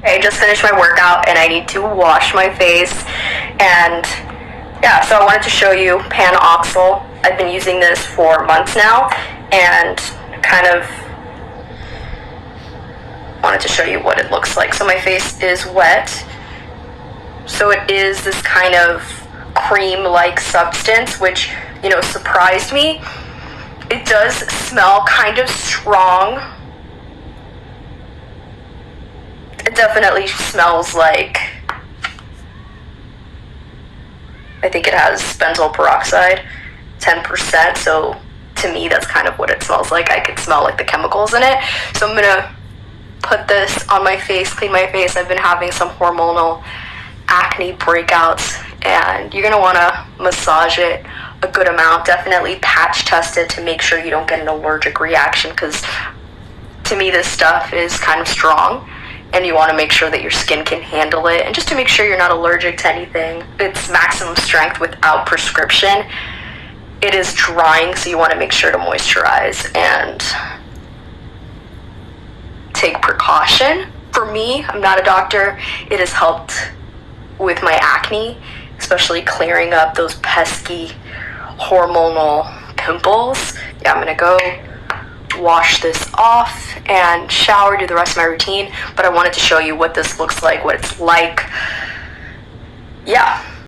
I just finished my workout and I need to wash my face, and yeah, so I wanted to show you PanOxyl. I've been using this for months now, and kind of wanted to show you what it looks like. So my face is wet, so it is this kind of cream-like substance, which, you know, surprised me. It does smell kind of strong. It definitely smells like, I think it has benzoyl peroxide, 10%, so to me that's kind of what it smells like. I could smell like the chemicals in it. So I'm gonna put this on my face, clean my face. I've been having some hormonal acne breakouts, and you're gonna wanna massage it a good amount. Definitely patch test it to make sure you don't get an allergic reaction, because to me this stuff is kind of strong, and you want to make sure that your skin can handle it, and just to make sure you're not allergic to anything. It's maximum strength without prescription. It is drying, so you want to make sure to moisturize and take precaution. For me, I'm not a doctor, it has helped with my acne, especially clearing up those pesky hormonal pimples. Yeah, I'm gonna go wash this off and shower, do the rest of my routine, but I wanted to show you what this looks like, what it's like. Yeah.